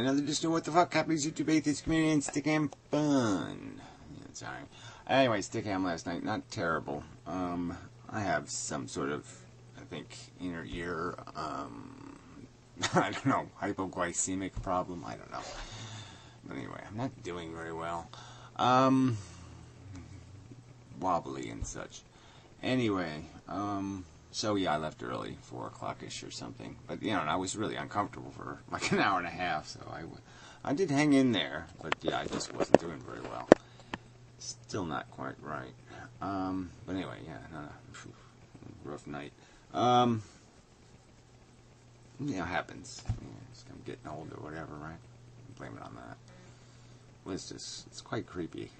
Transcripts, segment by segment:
another just do what the fuck happens YouTube atheist community and stickam fun. Yeah, sorry. Anyway, stickam last night, not terrible. I have some sort of, I think, inner ear, I don't know, hypoglycemic problem, I don't know. But anyway, I'm not doing very well. Wobbly and such. Anyway, so yeah, I left early, 4 o'clock-ish or something. But, you know, and I was really uncomfortable for like an hour and a half, so I did hang in there. But, yeah, I just wasn't doing very well. Still not quite right. But anyway, yeah, rough night. You know, happens. I'm getting old or whatever, right? Blame it on that. Well, it's quite creepy.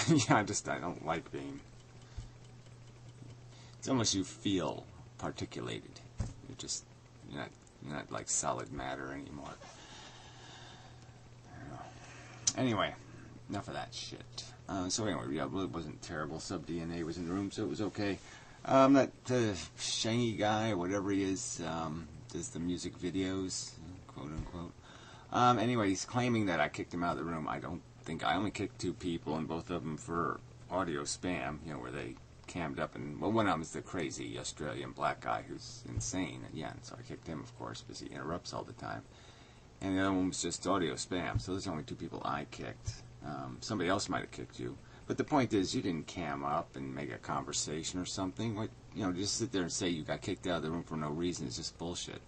Yeah, I don't like being... It's almost you feel particulated. You're not like solid matter anymore. Anyway, enough of that shit. So anyway, yeah, it really wasn't terrible. Sub-DNA was in the room, so it was okay. That Shangy guy, or whatever he is, does the music videos, quote unquote. Anyway, he's claiming that I kicked him out of the room. I don't think I only kicked 2 people, and both of them for audio spam, you know, where they cammed up, and well, one of them is the crazy Australian black guy who's insane, and yeah, and so I kicked him, of course, because he interrupts all the time. And the other one was just audio spam, so there's only 2 people I kicked. Somebody else might have kicked you, but the point is, you didn't cam up and make a conversation or something. What, you know, just sit there and say you got kicked out of the room for no reason is just bullshit.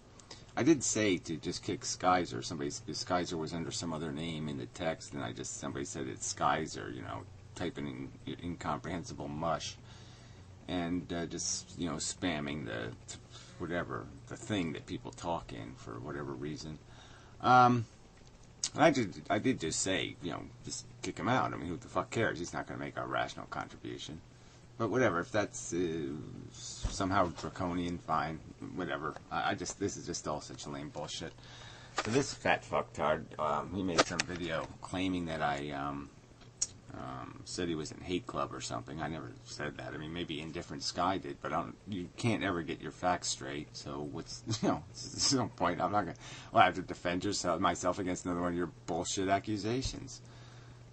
I did say to just kick Skyzer. Skyzer was under some other name in the text, and somebody said it's Skyzer, you know, typing in incomprehensible mush. And just, you know, spamming the thing that people talk in for whatever reason. I did just say, you know, just kick him out. I mean, who the fuck cares? He's not going to make a rational contribution. But whatever, if that's somehow draconian, fine, whatever. This is just all such lame bullshit. So this fat fucktard, he made some video claiming that I said he was in hate club or something. I never said that. I mean, maybe Indifferent Sky did, but you can't ever get your facts straight. So there's no point. I'm not gonna. Well, I have to defend myself against another one of your bullshit accusations.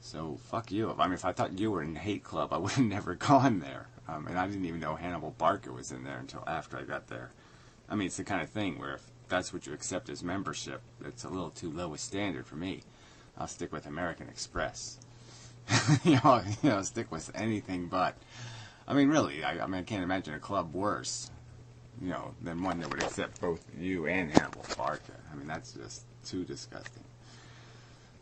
So fuck you. I mean, if I thought you were in hate club, I would have never gone there. And I didn't even know Hannibal Barker was in there until after I got there. I mean, it's the kind of thing where if that's what you accept as membership, it's a little too low a standard for me. I'll stick with American Express. you know, stick with anything but. I mean, really, I can't imagine a club worse, you know, than one that would accept both you and Hannibal Barker. I mean, that's just too disgusting.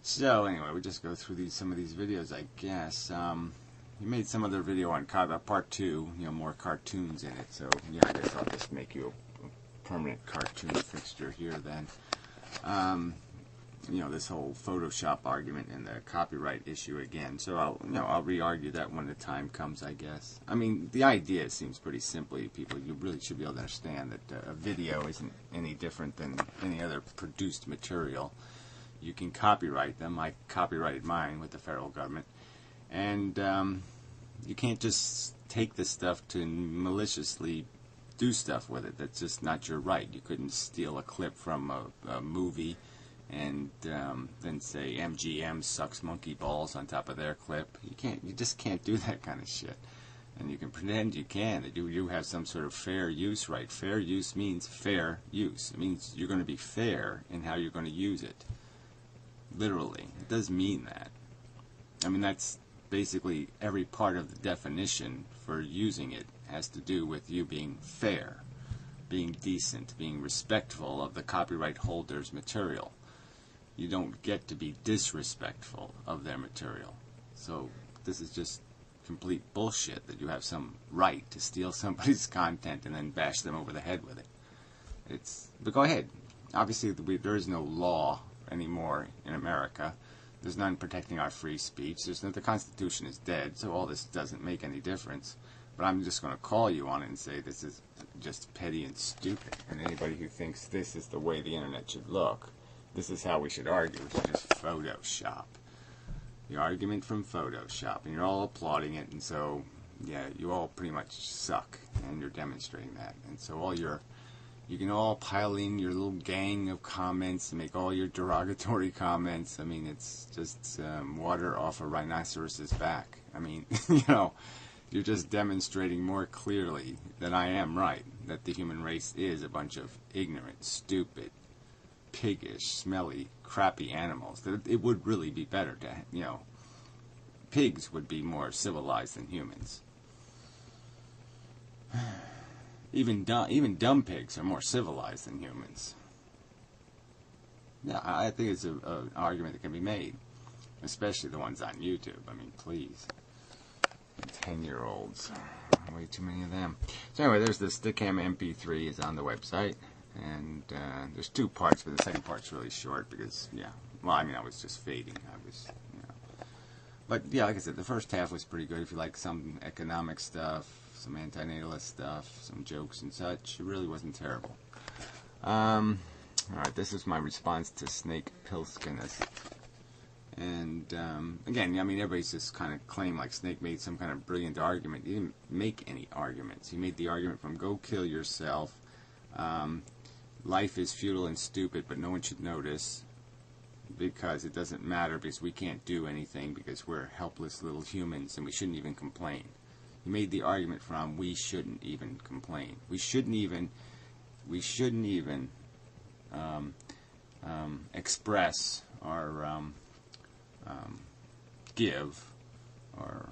So anyway, we just go through some of these videos, I guess. You made some other video on part 2, you know, more cartoons in it. So yeah, I guess I'll just make you a permanent cartoon fixture here then. You know, this whole Photoshop argument and the copyright issue again. So I'll re-argue that when the time comes, I guess. I mean, the idea seems pretty simple. People, you really should be able to understand that a video isn't any different than any other produced material. You can copyright them. I copyrighted mine with the federal government. And you can't just take this stuff to maliciously do stuff with it. That's just not your right. You couldn't steal a clip from a movie and then say MGM sucks monkey balls on top of their clip. You just can't do that kind of shit. And you can pretend you can, that you have some sort of fair use right. Fair use means fair use. It means you're going to be fair in how you're going to use it. Literally. It does mean that. I mean, that's basically every part of the definition for using it has to do with you being fair, being decent, being respectful of the copyright holder's material. You don't get to be disrespectful of their material. So this is just complete bullshit that you have some right to steal somebody's content and then bash them over the head with it. But go ahead. Obviously, there is no law anymore in America. There's none protecting our free speech. The Constitution is dead, so all this doesn't make any difference. But I'm just going to call you on it and say this is just petty and stupid. And anybody who thinks this is the way the internet should look, this is how we should argue. We should just Photoshop. The argument from Photoshop. And you're all applauding it, and so, yeah, you all pretty much suck. And you're demonstrating that. And so all your You can all pile in your little gang of comments and make all your derogatory comments. I mean, it's just water off a rhinoceros's back. I mean, you know, you're just demonstrating more clearly that I am right, that the human race is a bunch of ignorant, stupid, piggish, smelly, crappy animals. That it would really be better to, you know, pigs would be more civilized than humans. Even dumb pigs are more civilized than humans. Yeah, I think it's an argument that can be made, especially the ones on YouTube. I mean, please. 10-year-olds. Way too many of them. So anyway, there's the Stickam MP3 is on the website. And there's 2 parts, but the second part's really short because, yeah, well, I mean, I was just fading. I was, you know. But, yeah, like I said, the first half was pretty good. If you like some economic stuff, some antinatalist stuff, some jokes and such, it really wasn't terrible. Alright, this is my response to Snake Pilskiness. And, again, I mean, everybody's just kind of claimed like Snake made some kind of brilliant argument. He didn't make any arguments. He made the argument from go kill yourself. Life is futile and stupid, but no one should notice because it doesn't matter because we can't do anything because we're helpless little humans and we shouldn't even complain. He made the argument from we shouldn't even complain. We shouldn't even express or give or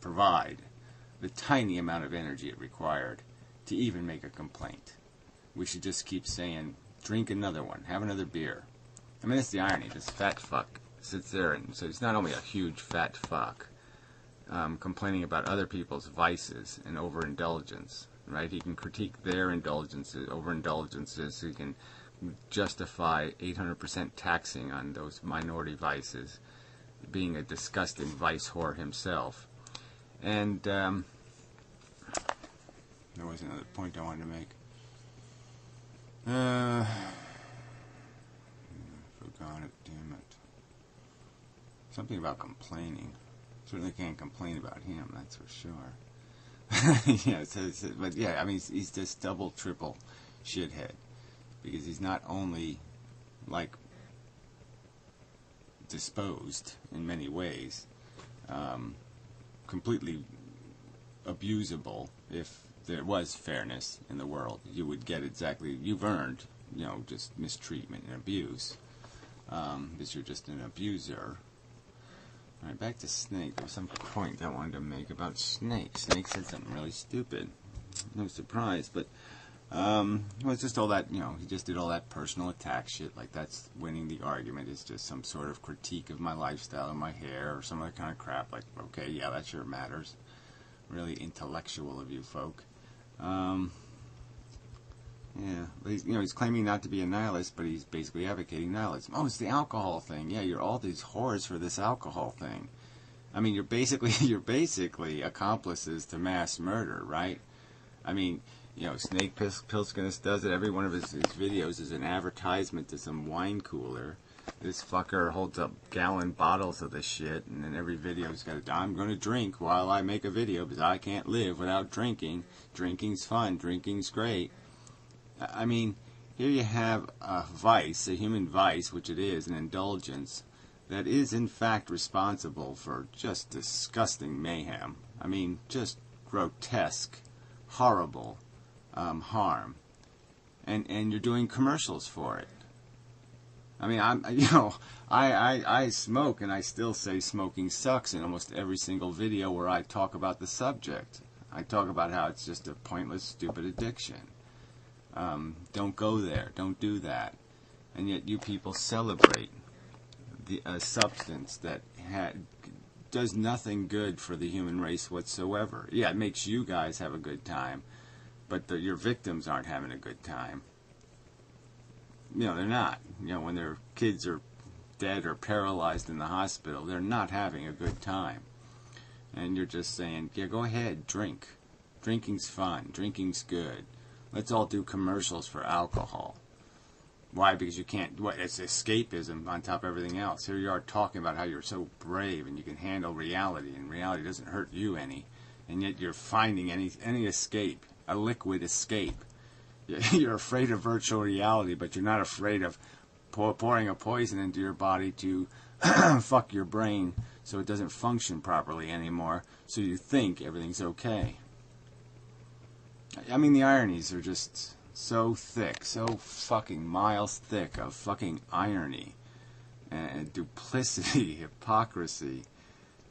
provide the tiny amount of energy it required to even make a complaint. We should just keep saying, drink another one, have another beer. I mean, that's the irony. This fat fuck sits there, and so he's not only a huge fat fuck, complaining about other people's vices and overindulgence, right? He can critique their indulgences, overindulgences. He can justify 800% taxing on those minority vices, being a disgusting vice whore himself. And there was another point I wanted to make. Forgot it, damn it. Something about complaining. Certainly can't complain about him, that's for sure. Yeah, but yeah, I mean, he's just double, triple shithead. Because he's not only, like, disposed in many ways, completely abusable if there was fairness in the world. You would get exactly, you've earned, you know, just mistreatment and abuse. Because you're just an abuser. Alright, back to Snake. There was some point I wanted to make about Snake. Snake said something really stupid. No surprise, but, well, it's just all that, you know, he just did all that personal attack shit. Like, that's winning the argument. It's just some sort of critique of my lifestyle or my hair or some other kind of crap. Like, okay, yeah, that sure matters. Really intellectual of you folk. Yeah, but he's claiming not to be a nihilist, but he's basically advocating nihilism. Oh, it's the alcohol thing. Yeah, you're all these whores for this alcohol thing. I mean, you're basically accomplices to mass murder, right? I mean, you know, Snake Pilskiness does it. Every one of his videos is an advertisement to some wine cooler. This fucker holds up gallon bottles of this shit, and then every video's got I'm going to drink while I make a video because I can't live without drinking. Drinking's fun. Drinking's great. I mean, here you have a vice, a human vice, which it is, an indulgence, that is in fact responsible for just disgusting mayhem. I mean, just grotesque, horrible harm. And you're doing commercials for it. I mean, I smoke, and I still say smoking sucks in almost every single video where I talk about the subject. I talk about how it's just a pointless, stupid addiction. Don't go there. Don't do that. And yet you people celebrate a substance that does nothing good for the human race whatsoever. Yeah, it makes you guys have a good time, but your victims aren't having a good time. You know, they're not. You know, when their kids are dead or paralyzed in the hospital, they're not having a good time. And you're just saying, yeah, go ahead, drink. Drinking's fun. Drinking's good. Let's all do commercials for alcohol. Why? Because you can't, it's escapism on top of everything else. Here you are talking about how you're so brave and you can handle reality, and reality doesn't hurt you any, and yet you're finding any escape, a liquid escape, You're afraid of virtual reality, but you're not afraid of pouring a poison into your body to fuck your brain so it doesn't function properly anymore, so you think everything's okay. I mean, the ironies are just so thick, so fucking miles thick of fucking irony and duplicity, hypocrisy.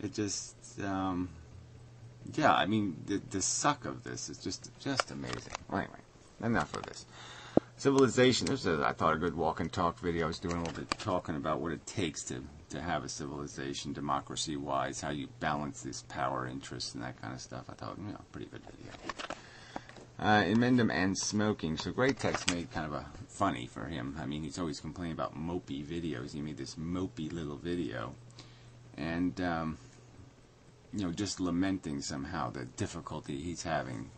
It just, yeah, I mean, the suck of this is just amazing. Well, anyway, enough of this. Civilization. This is, I thought, a good walk and talk video. I was doing a little bit talking about what it takes to have a civilization, democracy-wise, how you balance this power interests and that kind of stuff. I thought, you know, pretty good video. Inmendham and smoking. So Great Text made kind of a funny for him. I mean, he's always complaining about mopey videos. He made this mopey little video, and you know, just lamenting somehow the difficulty he's having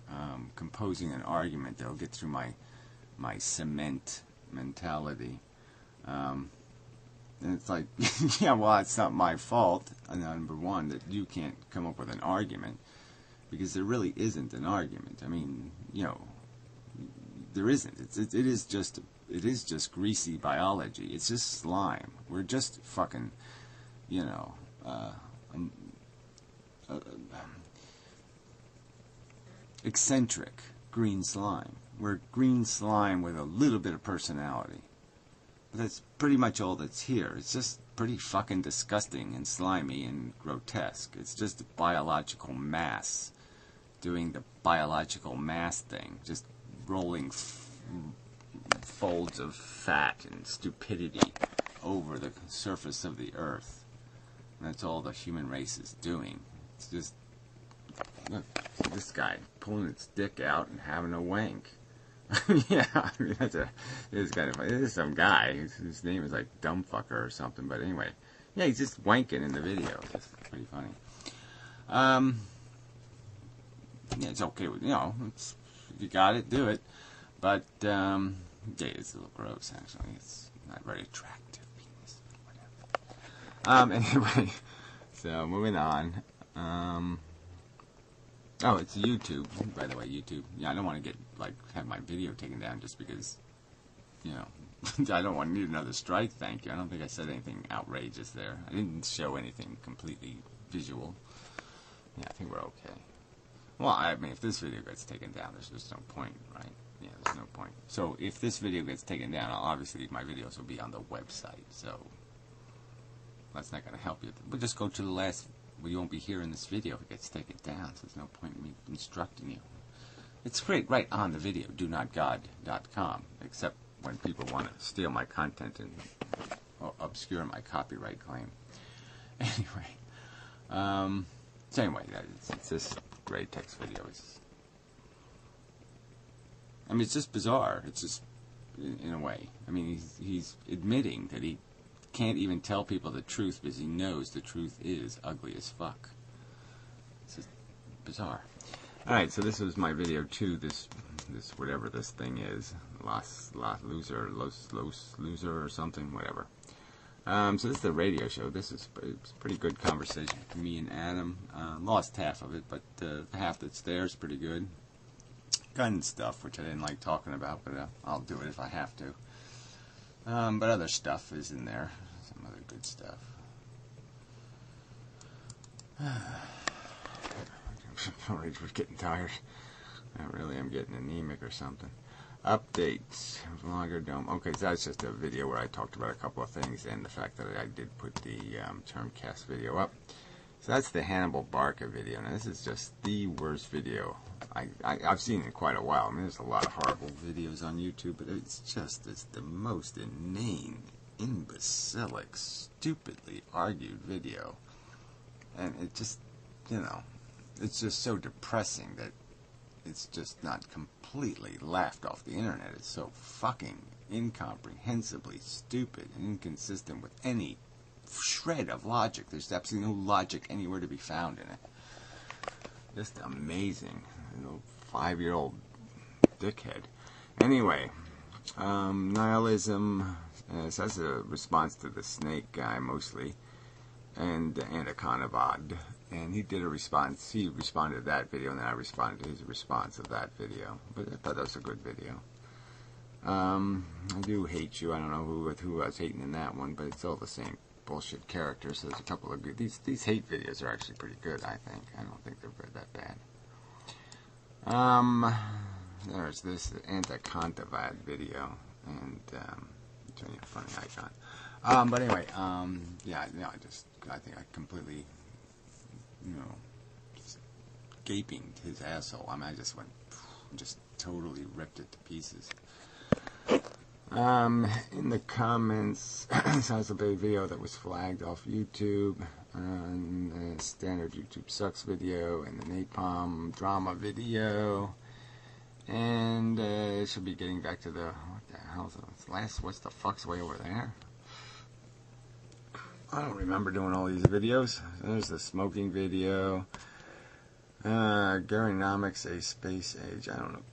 composing an argument that'll get through my cement mentality. And it's like, yeah, well, it's not my fault, number one, that you can't come up with an argument, because there really isn't an argument. I mean, you know, there isn't. It is just greasy biology. It's just slime. We're just fucking, you know, eccentric green slime. We're green slime with a little bit of personality. But that's pretty much all that's here. It's just pretty fucking disgusting and slimy and grotesque. It's just a biological mass doing the biological mass thing. Just rolling folds of fat and stupidity over the surface of the earth. And that's all the human race is doing. It's just, look, this guy pulling its dick out and having a wank. Yeah, I mean, it's kind of funny. This is some guy. His name is like Dumbfucker or something. But anyway, yeah, he's just wanking in the video. It's pretty funny. Yeah, it's okay with, you know, if you got it, do it. But yeah, it's a little gross actually. It's not very attractive penis. Whatever. Anyway, so moving on. Oh, it's YouTube, by the way, YouTube. Yeah, I don't want to have my video taken down just because, you know, I don't need another strike, thank you. I don't think I said anything outrageous there. I didn't show anything completely visual. Yeah, I think we're okay. Well, I mean, if this video gets taken down, there's just no point, right? Yeah, there's no point. So, if this video gets taken down, obviously my videos will be on the website, so that's not going to help you. But just go to the last. Well, you won't be hearing this video if it gets taken down, so there's no point in me instructing you. It's great right on the video, donotgod.com, except when people want to steal my content and obscure my copyright claim. Anyway, so anyway, it's this Great Text video. I mean, it's just bizarre. It's just, in a way. I mean, he's admitting that he can't even tell people the truth because he knows the truth is ugly as fuck. It's just bizarre. Alright, so this was my video too, this whatever this thing is, Los Loser or something, whatever. So this is the radio show. This is a pretty good conversation with me and Adam. Lost half of it, but the half that's there is pretty good. Gun stuff, which I didn't like talking about, but I'll do it if I have to. But other stuff is in there. Some other good stuff. We're getting tired. I really am getting anemic or something. Updates. Vlogger Dome. Okay, so that's just a video where I talked about a couple of things and the fact that I did put the Termcast video up. So that's the Hannibal Barca video. Now this is just the worst video I've seen in quite a while. I mean, there's a lot of horrible videos on YouTube, but it's the most inane, imbecilic, stupidly argued video. And it just, you know, it's just so depressing that it's just not completely laughed off the internet. It's so fucking incomprehensibly stupid and inconsistent with any shred of logic. There's absolutely no logic anywhere to be found in it. Just amazing. A little 5-year-old dickhead. Anyway, nihilism. So that's a response to the snake guy mostly, and Anaconabod. And he did a response. He responded to that video, and then I responded to his response of that video. But I thought that was a good video. I do hate you. I don't know who I was hating in that one, but it's all the same bullshit characters. So there's a couple of good. These hate videos are actually pretty good. I think. I don't think they're that bad. There's this anti-Contavad video, and it's a funny icon. But anyway, yeah, I think I completely, just gaping his asshole. I mean, I just went, just totally ripped it to pieces. In the comments, sounds like a video that was flagged off YouTube, the standard YouTube sucks video, and the napalm drama video, and it should be getting back to the, what the hell's the last, what's the fuck's way over there? I don't remember doing all these videos. There's the smoking video, Garynomics, a space age, I don't know.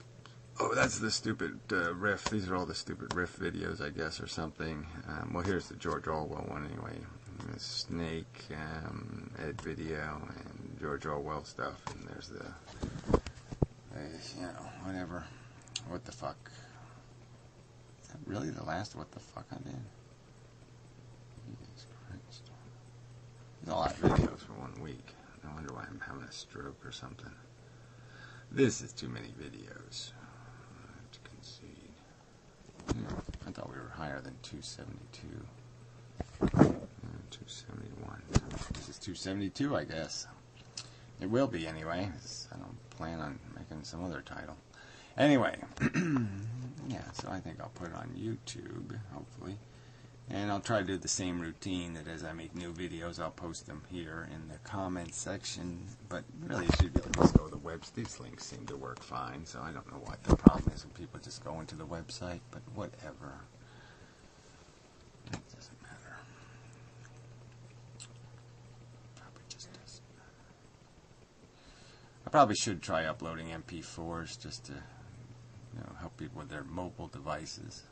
Oh, that's the stupid riff. These are all the stupid riff videos, I guess, or something. Well, here's the George Orwell one, anyway. The Snake, Ed video, and George Orwell stuff. And there's the, whatever. What the fuck? Is that really the last what the fuck I did? Jesus Christ. There's a lot of videos for 1 week. No wonder why I'm having a stroke or something. This is too many videos. I thought we were higher than 272. 271. This is 272, I guess. It will be anyway. I don't plan on making some other title. Anyway, yeah, so I think I'll put it on YouTube, hopefully. And I'll try to do the same routine that as I make new videos, I'll post them here in the comments section. But really, you should be able to just go to the website. These links seem to work fine, so I don't know what the problem is when people just go into the website, but whatever. It doesn't matter. Probably just doesn't matter. I probably should try uploading MP4s just to, help people with their mobile devices.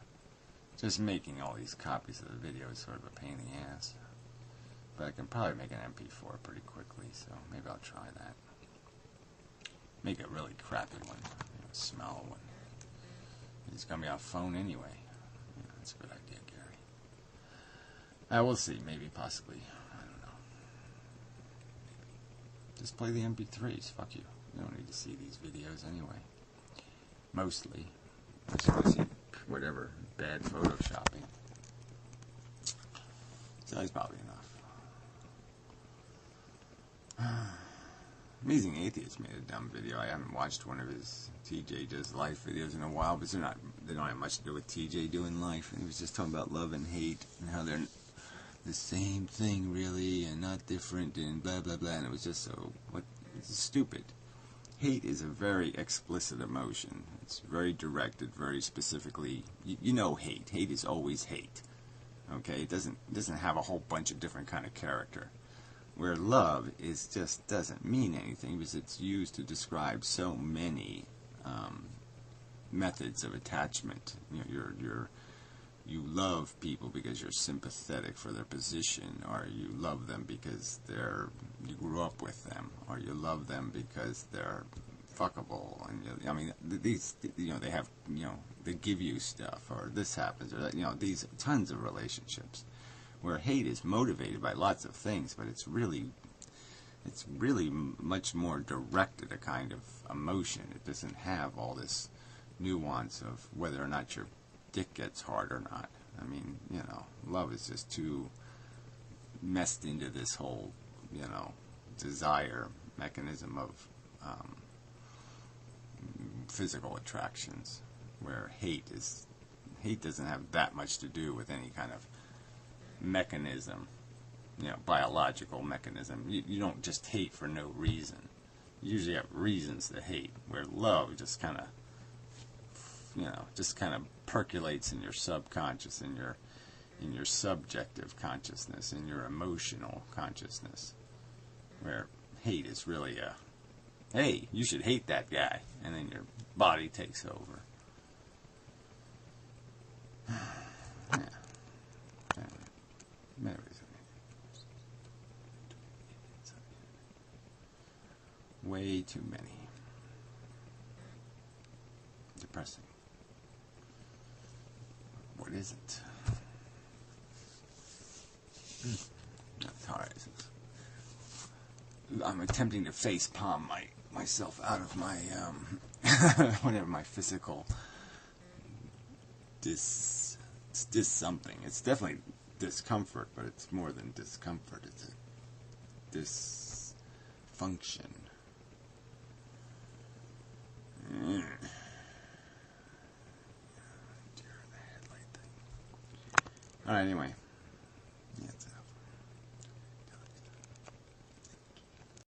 Just making all these copies of the video is sort of a pain in the ass. But I can probably make an MP4 pretty quickly, so maybe I'll try that. Make a really crappy one, a small one. It's going to be on phone anyway. Yeah, that's a good idea, Gary. We'll see, maybe, possibly. I don't know. Maybe. Just play the MP3s, fuck you. You don't need to see these videos anyway. Mostly. I just want to see whatever bad photoshopping. So that's probably enough. Amazing Atheist made a dumb video. I haven't watched one of his TJ Does Life videos in a while, but they don't have much to do with TJ doing life. And he was just talking about love and hate and how they're the same thing really and not different and blah blah blah. And it was just it's stupid. Hate is a very explicit emotion. It's very directed, very specifically. You know hate. Hate is always hate. Okay? It doesn't have a whole bunch of different kind of character. Where love is just doesn't mean anything because it's used to describe so many methods of attachment. You love people because you're sympathetic for their position, or you love them because you grew up with them, or you love them because they're fuckable, and these they have they give you stuff, or this happens, or that, these tons of relationships where hate is motivated by lots of things, but it's really much more directed a kind of emotion. It doesn't have all this nuance of whether or not your dick gets hard or not. I mean, love is just too messed into this whole, desire mechanism of physical attractions, where hate doesn't have that much to do with any kind of mechanism, biological mechanism. You don't just hate for no reason. You usually have reasons to hate, where love just kind of percolates in your subconscious, in your subjective consciousness, in your emotional consciousness, where hate is really hey, you should hate that guy, and then your body takes over. Yeah. Way too many. Depressing. it isn't. That's all right. I'm attempting to face palm myself out of my whatever my physical something. It's definitely discomfort, but it's more than discomfort. It's a dysfunction. Dear, the headlight thing. All right. Anyway.